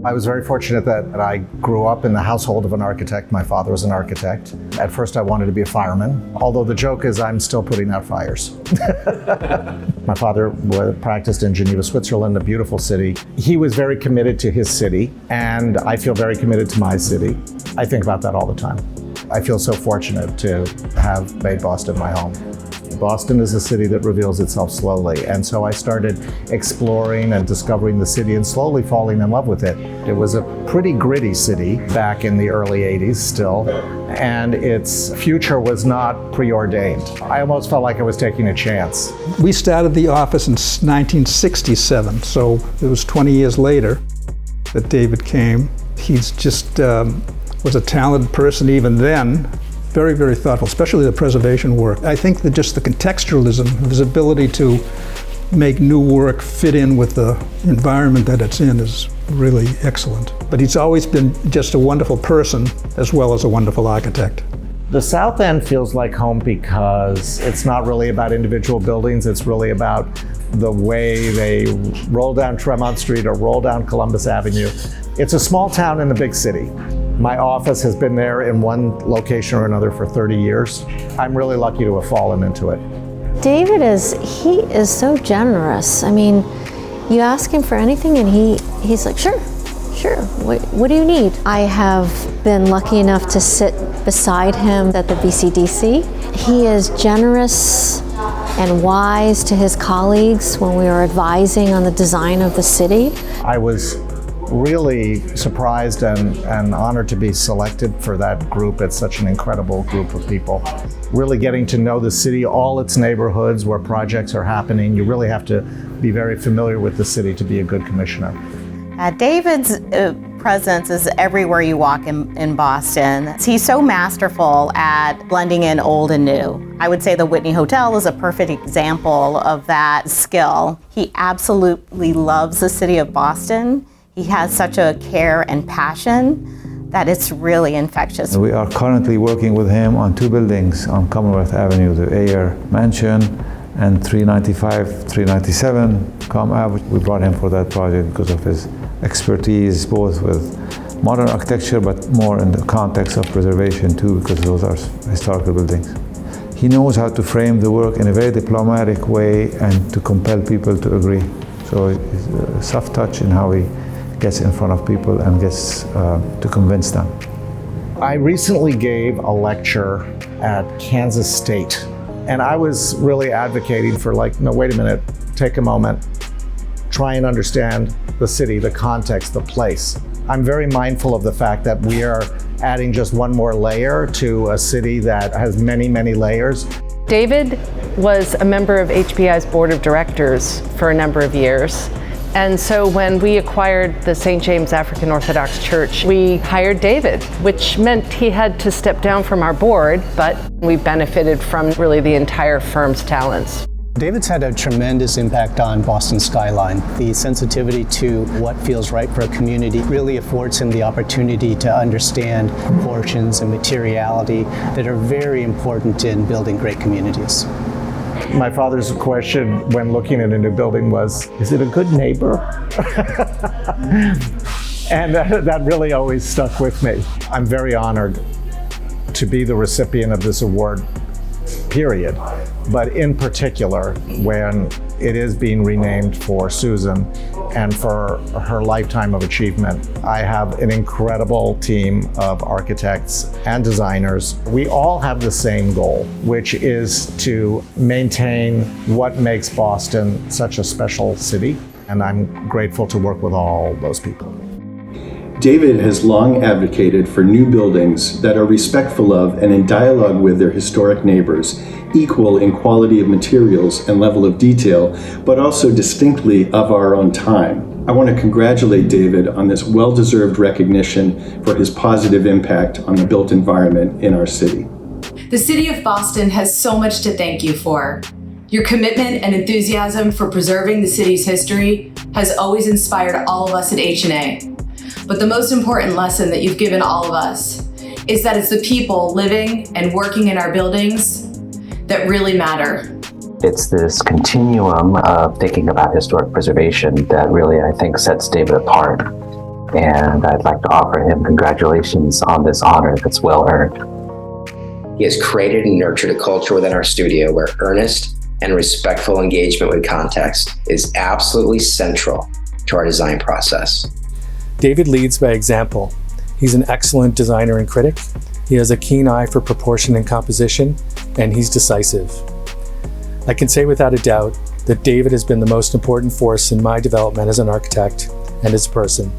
I was very fortunate that I grew up in the household of an architect. My father was an architect. At first I wanted to be a fireman, although the joke is I'm still putting out fires. My father practiced in Geneva, Switzerland, a beautiful city. He was very committed to his city, and I feel very committed to my city. I think about that all the time. I feel so fortunate to have made Boston my home. Boston is a city that reveals itself slowly, and so I started exploring and discovering the city and slowly falling in love with it. It was a pretty gritty city back in the early 80s still, and its future was not preordained. I almost felt like I was taking a chance. We started the office in 1967, so it was 20 years later that David came. He's just was a talented person even then. Very, very thoughtful, especially the preservation work. I think that just the contextualism, his ability to make new work fit in with the environment that it's in is really excellent. But he's always been just a wonderful person as well as a wonderful architect. The South End feels like home because it's not really about individual buildings, it's really about the way they roll down Tremont Street or roll down Columbus Avenue. It's a small town in a big city. My office has been there in one location or another for 30 years. I'm really lucky to have fallen into it. David he is so generous. I mean, you ask him for anything and he's like, sure. What do you need? I have been lucky enough to sit beside him at the BCDC. He is generous and wise to his colleagues when we were advising on the design of the city. I was really surprised and honored to be selected for that group. It's such an incredible group of people. Really getting to know the city, all its neighborhoods where projects are happening. You really have to be very familiar with the city to be a good commissioner. David's presence is everywhere you walk in Boston. He's so masterful at blending in old and new. I would say the Whitney Hotel is a perfect example of that skill. He absolutely loves the city of Boston. He has such a care and passion that it's really infectious. We are currently working with him on 2 buildings on Commonwealth Avenue, the Ayer Mansion and 395, 397 Com Ave. We brought him for that project because of his expertise both with modern architecture but more in the context of preservation too, because those are historical buildings. He knows how to frame the work in a very diplomatic way and to compel people to agree. So it's a soft touch in how he gets in front of people and gets to convince them. I recently gave a lecture at Kansas State, and I was really advocating for no, wait a minute, take a moment, try and understand the city, the context, the place. I'm very mindful of the fact that we are adding just one more layer to a city that has many, many layers. David was a member of HPI's board of directors for a number of years. And so when we acquired the St. James African Orthodox Church, we hired David, which meant he had to step down from our board, but we benefited from really the entire firm's talents. David's had a tremendous impact on Boston's skyline. The sensitivity to what feels right for a community really affords him the opportunity to understand proportions and materiality that are very important in building great communities. My father's question when looking at a new building was, is it a good neighbor? And that really always stuck with me. I'm very honored to be the recipient of this award, period. But in particular, when it is being renamed for Susan and for her lifetime of achievement. I have an incredible team of architects and designers. We all have the same goal, which is to maintain what makes Boston such a special city. And I'm grateful to work with all those people. David has long advocated for new buildings that are respectful of and in dialogue with their historic neighbors, equal in quality of materials and level of detail, but also distinctly of our own time. I want to congratulate David on this well-deserved recognition for his positive impact on the built environment in our city. The city of Boston has so much to thank you for. Your commitment and enthusiasm for preserving the city's history has always inspired all of us at H&A. But the most important lesson that you've given all of us is that it's the people living and working in our buildings that really matter. It's this continuum of thinking about historic preservation that really, I think, sets David apart. and I'd like to offer him congratulations on this honor that's well earned. He has created and nurtured a culture within our studio where earnest and respectful engagement with context is absolutely central to our design process. David leads by example. He's an excellent designer and critic. He has a keen eye for proportion and composition, and he's decisive. I can say without a doubt that David has been the most important force in my development as an architect and as a person.